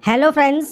Hello friends,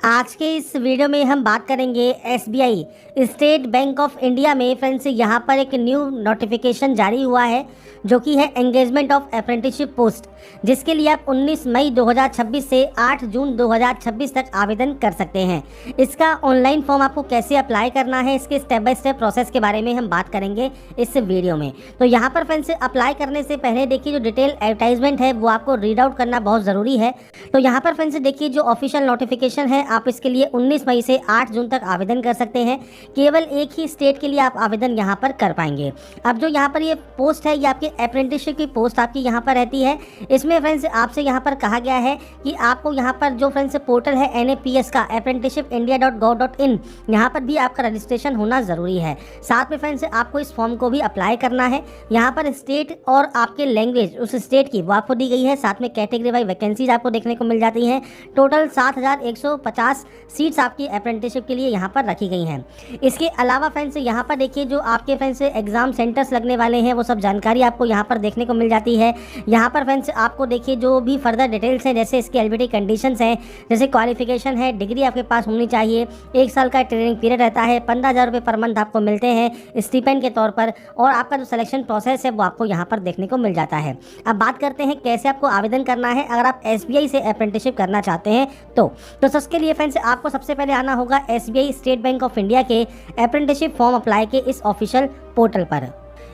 आज के इस वीडियो में हम बात करेंगे SBI state bank of India में फ्रेंड्स यहाँ पर एक न्यू नोटिफिकेशन जारी हुआ है जो कि है एंगेजमेंट ऑफ अप्रेंटिसशिप पोस्ट, जिसके लिए आप 19 मई 2026 से 8 जून 2026 तक आवेदन कर सकते हैं। इसका ऑनलाइन फॉर्म आपको कैसे अप्लाई करना है, इसके स्टेप बाय स्टेप प्रोसेस के बारे में हम बात करेंगे इस वीडियो में। तो यहाँ पर फ्रेंड्स अप्लाई करने से पहले देखिए जो डिटेल एडवर्टाइजमेंट है वो आपको रीड आउट करना बहुत ज़रूरी है। तो यहाँ पर फ्रेंड्स देखिए जो ऑफिशियल नोटिफिकेशन है, आप इसके लिए 19 मई से 8 जून तक आवेदन कर सकते हैं। केवल एक ही स्टेट के लिए आप आवेदन यहाँ पर कर पाएंगे। अब जो यहाँ पर ये पोस्ट है, ये आपके अप्रेंटिसशिप की पोस्ट आपकी यहाँ पर रहती है। इसमें फ्रेंड्स आपसे यहाँ पर कहा गया है कि आपको यहाँ पर जो फ्रेंड्स पोर्टल है NAPS का apprenticeshipindia.gov.in, यहाँ पर भी आपका रजिस्ट्रेशन होना ज़रूरी है। साथ में फ्रेंड्स आपको इस फॉर्म को भी अप्लाई करना है। यहाँ पर स्टेट और आपके लैंग्वेज उस स्टेट की वो आपको दी गई है। साथ में कैटेगरी वाइज वैकेंसीज आपको देखने को मिल जाती हैं। टोटल 7,150 सीट्स आपकी अप्रेंटिसशिप के लिए यहाँ पर रखी गई हैं। इसके अलावा फ्रेंड्स यहाँ पर देखिए जो आपके फ्रेंड्स एग्जाम सेंटर्स लगने वाले हैं वो सब जानकारी आपको यहाँ पर देखने को मिल जाती है। यहाँ पर फ्रेंड्स आपको देखिए जो भी फर्दर डिटेल्स हैं, जैसे इसके एलिजिबिलिटी कंडीशंस हैं, जैसे क्वालिफिकेशन है, डिग्री आपके पास होनी चाहिए, 1 साल का ट्रेनिंग पीरियड रहता है, 15,000 रुपये पर मंथ आपको मिलते हैं स्टिपेंड के तौर पर, और आपका जो सिलेक्शन प्रोसेस है वो आपको यहाँ पर देखने को मिल जाता है। अब बात करते हैं कैसे आपको आवेदन करना है अगर आप SBI से अप्रेंटिसशिप करना चाहते हैं तो उसके लिए फ्रेंड्स आपको सबसे पहले आना होगा SBI state bank of India के अप्रेंटिसशिप फॉर्म अप्लाई के इस ऑफिशियल पोर्टल पर।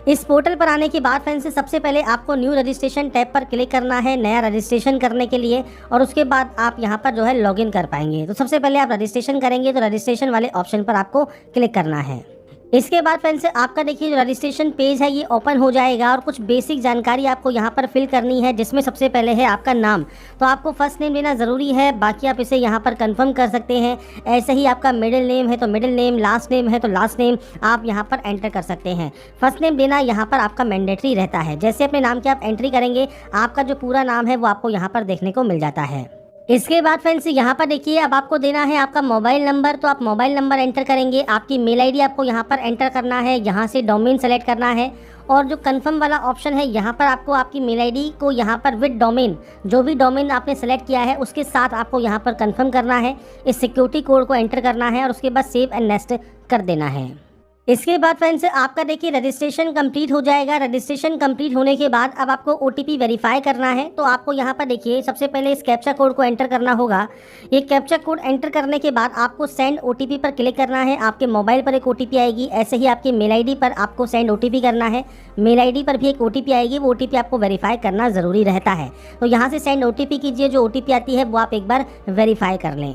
इस पोर्टल पर आने के बाद फ्रेंड्स सबसे पहले आपको न्यू रजिस्ट्रेशन टैब पर क्लिक करना है नया रजिस्ट्रेशन करने के लिए, और उसके बाद आप यहां पर जो है लॉगिन कर पाएंगे। तो सबसे पहले आप रजिस्ट्रेशन करेंगे तो रजिस्ट्रेशन वाले ऑप्शन पर आपको क्लिक करना है। इसके बाद फ्रेंड्स आपका देखिए जो रजिस्ट्रेशन पेज है ये ओपन हो जाएगा और कुछ बेसिक जानकारी आपको यहाँ पर फिल करनी है, जिसमें सबसे पहले है आपका नाम। तो आपको फर्स्ट नेम लेना ज़रूरी है, बाकी आप इसे यहाँ पर कंफर्म कर सकते हैं। ऐसे ही आपका मिडिल नेम है तो मिडिल नेम, लास्ट नेम है तो लास्ट नेम आप यहाँ पर एंटर कर सकते हैं। फर्स्ट नेम देना यहाँ पर आपका मैंडेटरी रहता है। जैसे अपने नाम की आप एंट्री करेंगे आपका जो पूरा नाम है वो आपको यहाँ पर देखने को मिल जाता है। इसके बाद फ्रेंड्स यहाँ पर देखिए अब आपको देना है आपका मोबाइल नंबर। तो आप मोबाइल नंबर एंटर करेंगे, आपकी मेल आईडी आपको यहाँ पर एंटर करना है, यहाँ से डोमेन सेलेक्ट करना है, और जो कंफर्म वाला ऑप्शन है यहाँ पर आपको आपकी मेल आईडी को यहाँ पर विद डोमेन, जो भी डोमेन आपने सेलेक्ट किया है उसके साथ आपको यहाँ पर कंफर्म करना है। इस सिक्योरिटी कोड को एंटर करना है और उसके बाद सेव एंड नेक्स्ट कर देना है। इसके बाद फ्रेंड्स आपका देखिए रजिस्ट्रेशन कंप्लीट हो जाएगा। रजिस्ट्रेशन कंप्लीट होने के बाद अब आपको OTP वेरीफाई करना है। तो आपको यहाँ पर देखिए सबसे पहले इस कैप्चा कोड को एंटर करना होगा। ये कैप्चा कोड एंटर करने के बाद आपको सेंड OTP पर क्लिक करना है। आपके मोबाइल पर एक OTP आएगी, ऐसे ही आपकी मेल आईडी पर आपको सेंड OTP करना है। मेल आईडी पर भी एक OTP आएगी, वो OTP आपको वेरीफाई करना ज़रूरी रहता है। तो यहाँ से सेंड OTP कीजिए, जो OTP आती है वो आप एक बार वेरीफाई कर लें।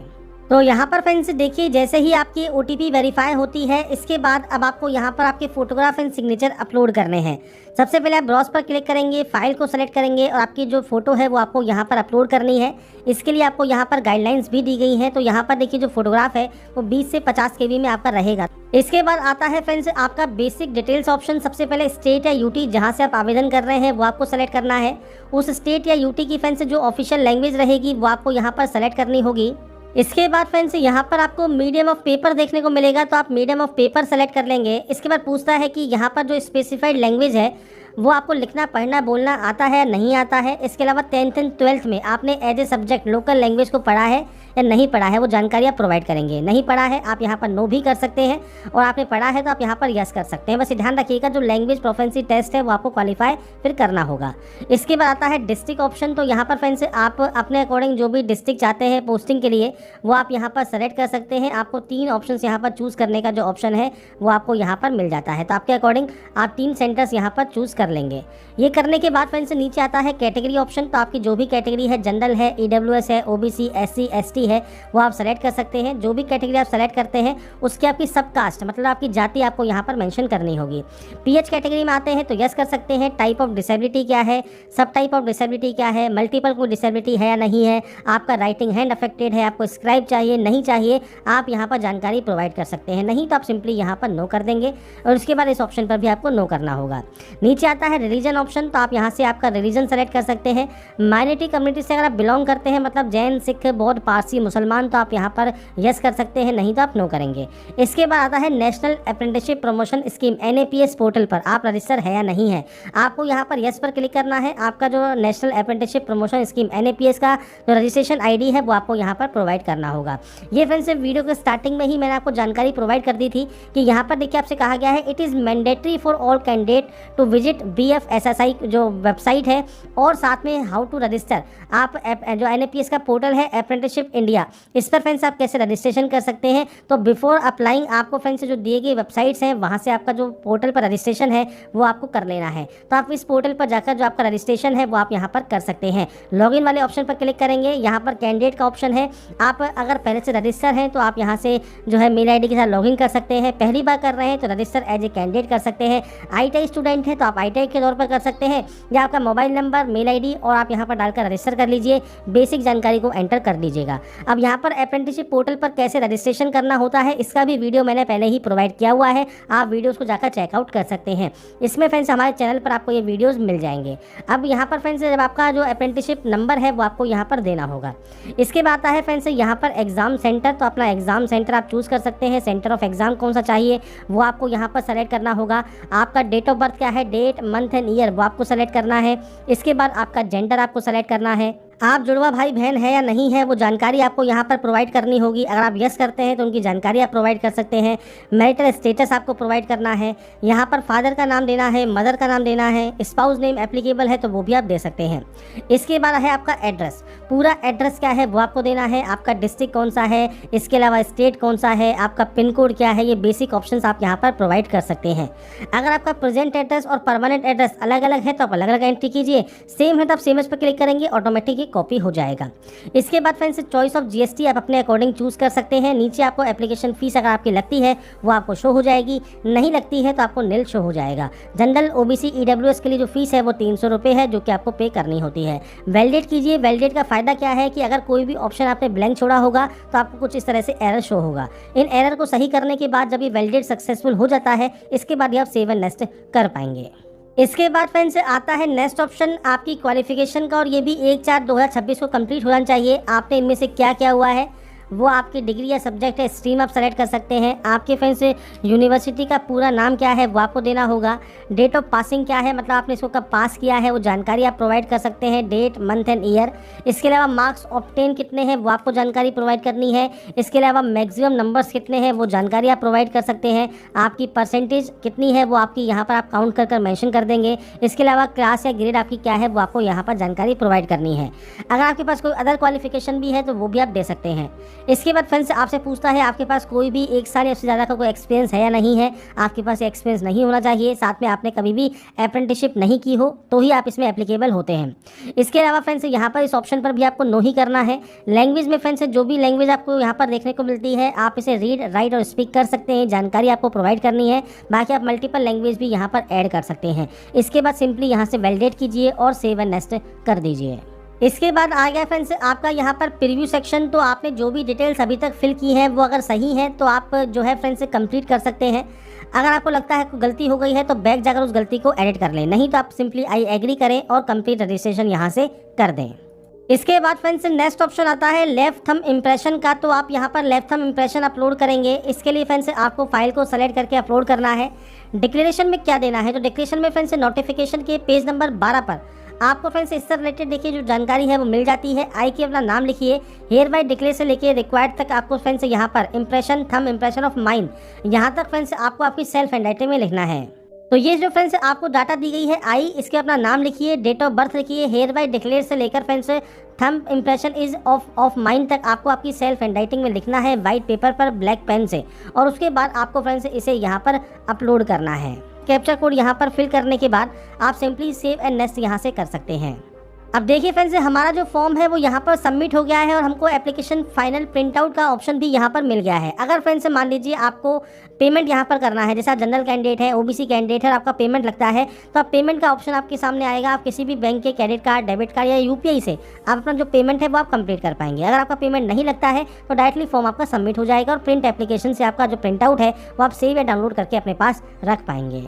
तो यहाँ पर फ्रेंड्स देखिए जैसे ही आपकी OTP वेरीफाई होती है, इसके बाद अब आपको यहाँ पर आपके फोटोग्राफ एंड सिग्नेचर अपलोड करने हैं। सबसे पहले आप ब्राउज पर क्लिक करेंगे, फाइल को सेलेक्ट करेंगे और आपकी जो फोटो है वो आपको यहाँ पर अपलोड करनी है। इसके लिए आपको यहाँ पर गाइडलाइंस भी दी गई हैं। तो यहाँ पर देखिए जो फोटोग्राफ है वो 20 से 50 KB में आपका रहेगा। इसके बाद आता है फ्रेंड्स आपका बेसिक डिटेल्स ऑप्शन। सबसे पहले स्टेट या UT जहाँ से आप आवेदन कर रहे हैं वो आपको सेलेक्ट करना है। उस स्टेट या UT की फ्रेंड्स जो ऑफिशियल लैंग्वेज रहेगी वो आपको यहाँ पर सेलेक्ट करनी होगी। इसके बाद फ्रेंड्स यहाँ पर आपको मीडियम ऑफ पेपर देखने को मिलेगा, तो आप मीडियम ऑफ पेपर सेलेक्ट कर लेंगे। इसके बाद पूछता है कि यहाँ पर जो स्पेसिफाइड लैंग्वेज है वो आपको लिखना, पढ़ना, बोलना आता है नहीं आता है। इसके अलावा 10th एंड 12th में आपने as a subject local language को पढ़ा है या नहीं पढ़ा है, वो जानकारी आप प्रोवाइड करेंगे। नहीं पढ़ा है आप यहाँ पर नो भी कर सकते हैं, और आपने पढ़ा है तो आप यहाँ पर यस कर सकते हैं। बस ध्यान रखिएगा जो लैंग्वेज प्रोफेंसी टेस्ट है वो आपको क्वालिफाई फिर करना होगा। इसके बाद आता है डिस्ट्रिक्ट ऑप्शन। तो यहाँ पर फ्रेंड्स आप अपने अकॉर्डिंग जो भी डिस्ट्रिक्ट चाहते हैं पोस्टिंग के लिए वो आप यहाँ पर सेलेक्ट कर सकते हैं। आपको 3 ऑप्शन यहाँ पर चूज़ करने का जो ऑप्शन है वो आपको यहाँ पर मिल जाता है। तो आपके अकॉर्डिंग आप 3 सेंटर्स यहाँ पर चूज़ कर लेंगे। ये करने के बाद फ्रेंड्स नीचे आता है कैटेगरी ऑप्शन। तो आपकी जो भी कैटेगरी है, जनरल है, EWS है, OBC, SC, ST है, वो आप सेलेक्ट कर सकते हैं। जो भी कैटेगरी आप सेलेक्ट करते हैं उसकी आपकी सब कास्ट मतलब आपकी जाति आपको यहाँ पर मेंशन करनी होगी। PH कैटेगरी में आते हैं तो यस कर सकते हैं। टाइप ऑफ डिसेबिलिटी क्या है, सब टाइप ऑफ डिसेबिलिटी क्या है, मल्टीपल कोई डिसेबिलिटी है या नहीं है, आपका राइटिंग हैंड अफेक्टेड है, आपको स्क्राइब चाहिए नहीं चाहिए, आप यहाँ पर जानकारी प्रोवाइड कर सकते हैं। नहीं तो आप सिंपली यहाँ पर नो कर देंगे और उसके बाद इस ऑप्शन पर भी आपको नो करना होगा। नीचे आता है रिलीजन ऑप्शन, तो आप यहाँ से आपका रिलीजन सेलेक्ट कर सकते हैं। माइनॉरिटी कम्युनिटी से अगर आप बिलोंग करते हैं, मतलब जैन, सिख, बौद्ध, पारसी, मुसलमान, तो आप यहाँ पर यस कर सकते हैं, नहीं तो आप नो करेंगे। इसके बाद आता है national apprenticeship promotion scheme NAPS portal पर आप रजिस्टर है या नहीं है। आपको यहाँ पर यस पर क्लिक करना है। आपका जो national apprenticeship promotion scheme NAPS का जो रजिस्ट्रेशन ID है वो आपको यहाँ पर प्रोवाइड करना होगा। ये फ्रेंड्स वीडियो के स्टार्टिंग में ही मैंने आपको जानकारी प्रोवाइड कर दी थी कि यहाँ पर देखिए आपसे कहा गया है it is mandatory for all candidate to visit BFSSI जो वेबसाइट है, और साथ में हाउ टू रजिस्टर। आप जो NAPS का पोर्टल है अप्रेंटिसशिप इंडिया, इस पर फ्रेंड्स आप कैसे रजिस्ट्रेशन कर सकते हैं। तो बिफोर अप्लाइंग आपको फ्रेंड्स जो दिए गए वेबसाइट्स हैं वहाँ से आपका जो पोर्टल पर रजिस्ट्रेशन है वो आपको कर लेना है। तो आप इस पोर्टल पर जाकर जो आपका रजिस्ट्रेशन है वो आप यहाँ पर कर सकते हैं। लॉगिन वाले ऑप्शन पर क्लिक करेंगे, यहाँ पर कैंडिडेट का ऑप्शन है। आप अगर पहले से रजिस्टर हैं तो आप यहाँ से जो है मेल ID के साथ लॉगिन कर सकते हैं। पहली बार कर रहे हैं तो रजिस्टर एज ए कैंडिडेट कर सकते हैं। ITI स्टूडेंट हैं तो आप ITI के तौर पर कर सकते हैं, या आपका मोबाइल नंबर, मेल ID और आप यहाँ पर डालकर रजिस्टर कर लीजिए। बेसिक जानकारी को एंटर कर दीजिएगा। अब यहाँ पर अप्रेंटिसशिप पोर्टल पर कैसे रजिस्ट्रेशन करना होता है इसका भी वीडियो मैंने पहले ही प्रोवाइड किया हुआ है, आप वीडियोस को जाकर चेकआउट कर सकते हैं। इसमें फ्रेंड्स हमारे चैनल पर आपको ये वीडियोस मिल जाएंगे। अब यहाँ पर फ्रेंड्स जब आपका जो अप्रेंटिसशिप नंबर है वो आपको यहाँ पर देना होगा। इसके बाद आता है फ्रेंड्स यहाँ पर एग्जाम सेंटर, तो अपना एग्जाम सेंटर आप चूज़ कर सकते हैं। सेंटर ऑफ एग्जाम कौन सा चाहिए वो आपको यहाँ पर सेलेक्ट करना होगा। आपका डेट ऑफ बर्थ क्या है, डेट, मंथ एंड ईयर वो आपको सेलेक्ट करना है। इसके बाद आपका जेंडर आपको सेलेक्ट करना है। आप जुड़वा भाई बहन है या नहीं है वो जानकारी आपको यहाँ पर प्रोवाइड करनी होगी। अगर आप यस करते हैं तो उनकी जानकारी आप प्रोवाइड कर सकते हैं। मैरिटल स्टेटस आपको प्रोवाइड करना है। यहाँ पर फादर का नाम देना है, मदर का नाम देना है, स्पाउस नेम एप्लीकेबल है तो वो भी आप दे सकते हैं। इसके बाद है आपका एड्रेस, पूरा एड्रेस क्या है वो आपको देना है। आपका डिस्ट्रिक्ट कौन सा है, इसके अलावा स्टेट कौन सा है, आपका पिन कोड क्या है, ये बेसिक ऑप्शंस आप यहाँ पर प्रोवाइड कर सकते हैं। अगर आपका प्रेजेंट एड्रेस और परमानेंट एड्रेस अलग अलग है तो आप अलग अलग एंट्री कीजिए। सेम है तो आप सेम पर क्लिक करेंगे, ऑटोमेटिक कॉपी हो जाएगा। इसके बाद फ्रेंड्स चॉइस ऑफ GST आप अपने अकॉर्डिंग चूज कर सकते हैं। नीचे आपको एप्लीकेशन फीस अगर आपकी लगती है वो आपको शो हो जाएगी, नहीं लगती है तो आपको नील शो हो जाएगा। जनरल, OBC, EWS के लिए जो फीस है वो 300 रुपये है जो कि आपको पे करनी होती है। वैलिडेट कीजिए। वैलिडेट का फायदा क्या है कि अगर कोई भी ऑप्शन आपने ब्लैंक छोड़ा होगा तो आपको कुछ इस तरह से एरर शो होगा। इन एरर को सही करने के बाद जब ये वैलिडेट सक्सेसफुल हो जाता है इसके बाद ये आप सेव एंड नेक्स्ट कर पाएंगे। इसके बाद फ्रेंड्स आता है नेक्स्ट ऑप्शन आपकी क्वालिफिकेशन का, और ये भी 1/4/2026 को कंप्लीट होना चाहिए। आपने इनमें से क्या क्या हुआ है वो आपकी डिग्री या सब्जेक्ट है, स्ट्रीम आप सेलेक्ट कर सकते हैं। आपके फ्रेंड्स यूनिवर्सिटी का पूरा नाम क्या है वो आपको देना होगा। डेट ऑफ पासिंग क्या है, मतलब आपने इसको कब पास किया है वो जानकारी आप प्रोवाइड कर सकते हैं, डेट, मंथ एंड ईयर। इसके अलावा मार्क्स ऑब्टेन कितने हैं वो आपको जानकारी प्रोवाइड करनी है। इसके अलावा मैक्सिमम नंबर्स कितने हैं वो जानकारी आप प्रोवाइड कर सकते हैं। आपकी परसेंटेज कितनी है वो आपकी यहाँ पर आप काउंट कर मेंशन कर देंगे। इसके अलावा क्लास या ग्रेड आपकी क्या है वो आपको यहाँ पर जानकारी प्रोवाइड करनी है। अगर आपके पास कोई अदर क्वालिफिकेशन भी है तो वो भी आप दे सकते हैं। इसके बाद फ्रेंड्स आपसे पूछता है आपके पास कोई भी 1 साल या उससे ज़्यादा का कोई एक्सपीरियंस है या नहीं है। आपके पास एक्सपीरियंस नहीं होना चाहिए, साथ में आपने कभी भी अप्रेंटिसशिप नहीं की हो तो ही आप इसमें एप्लीकेबल होते हैं। इसके अलावा फ्रेंड्स यहाँ पर इस ऑप्शन पर भी आपको नो ही करना है। लैंग्वेज में फ्रेंड्स जो भी लैंग्वेज आपको यहाँ पर देखने को मिलती है आप इसे रीड, राइट और स्पीक कर सकते हैं, जानकारी आपको प्रोवाइड करनी है। बाकी आप मल्टीपल लैंग्वेज भी यहाँ पर ऐड कर सकते हैं। इसके बाद सिंपली यहाँ से वैलिडेट कीजिए और सेव एंड नेक्स्ट कर दीजिए। इसके बाद आ गया फ्रेंड्स आपका यहाँ पर प्रीव्यू सेक्शन। तो आपने जो भी डिटेल्स अभी तक फिल की हैं वो अगर सही हैं तो आप जो है फ्रेंड्स कंप्लीट कर सकते हैं। अगर आपको लगता है कोई गलती हो गई है तो बैक जाकर उस गलती को एडिट कर लें, नहीं तो आप सिंपली आई एग्री करें और कंप्लीट रजिस्ट्रेशन यहाँ से कर दें। इसके बाद फ्रेंड्स नेक्स्ट ऑप्शन आता है लेफ्ट थंब इम्प्रेशन का। तो आप यहाँ पर लेफ्ट थंब इम्प्रेशन अपलोड करेंगे। इसके लिए फ्रेंड्स आपको फाइल को सेलेक्ट करके अपलोड करना है। डिक्लेरेशन में क्या देना है, तो डिक्लेरेशन में फ्रेंड्स नोटिफिकेशन के पेज नंबर 12 पर आपको फ्रेंड्स इससे रिलेटेड देखिए जो जानकारी है वो मिल जाती है। आई के अपना नाम लिखिए, हेयर बाय डिक्लेयर से लेके रिक्वायर्ड तक आपको फ्रेंड्स यहाँ पर impression, thumb impression of mind, यहाँ तक फ्रेंड्स आपको आपकी सेल्फ हैंडराइटिंग में लिखना है। तो ये जो फ्रेंड्स आपको डाटा दी गई है आई, इसके अपना नाम लिखिए, डेट ऑफ बर्थ लिखिए, हेयर बाय डिक्लेयर से लेकर friends thumb impression is of mind तक आपको आपकी सेल्फ हैंडराइटिंग में लिखना है वाइट पेपर पर ब्लैक पेन से। और उसके बाद आपको फ्रेंड्स इसे यहाँ पर अपलोड करना है। कैप्चा कोड यहाँ पर फिल करने के बाद आप सिंपली सेव एंड नेक्स्ट यहाँ से कर सकते हैं। अब देखिए फ्रेंड्स हमारा जो फॉर्म है वो यहाँ पर सबमिट हो गया है और हमको एप्लीकेशन फाइनल प्रिंट आउट का ऑप्शन भी यहाँ पर मिल गया है। अगर फ्रेंड्स मान लीजिए आपको पेमेंट यहाँ पर करना है, जैसे आप जनरल कैंडिडेट है, OBC कैंडिडेट है और आपका पेमेंट लगता है, तो आप पेमेंट का ऑप्शन आपके सामने आएगा। आप किसी भी बैंक के क्रेडिट कार्ड, डेबिट कार्ड या UPI से आप अपना जो पेमेंट है वो आप कंप्लीट कर पाएंगे। अगर आपका पेमेंट नहीं लगता है तो डायरेक्टली फॉर्म आपका सबमिट हो जाएगा और प्रिंट एप्लीकेशन से आपका जो प्रिंट आउट है वो आप सेव या डाउनलोड करके अपने पास रख पाएंगे।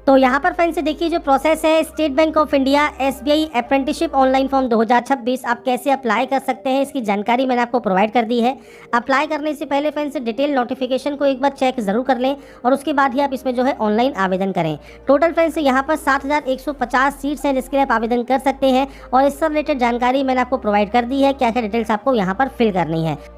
तो यहाँ पर फ्रेंड्स देखिए जो प्रोसेस है, state bank of India SBI apprenticeship online form 2026 आप कैसे अप्लाई कर सकते हैं, इसकी जानकारी मैंने आपको प्रोवाइड कर दी है। अप्लाई करने से पहले फ्रेंड्स डिटेल नोटिफिकेशन को एक बार चेक जरूर कर लें और उसके बाद ही आप इसमें जो है ऑनलाइन आवेदन करें। टोटल फ्रेंड्स यहाँ पर 7150 सीट्स हैं जिसके लिए आप आवेदन कर सकते हैं और इससे रिलेटेड जानकारी मैंने आपको प्रोवाइड कर दी है, क्या क्या डिटेल्स आपको यहाँ पर फिल करनी है।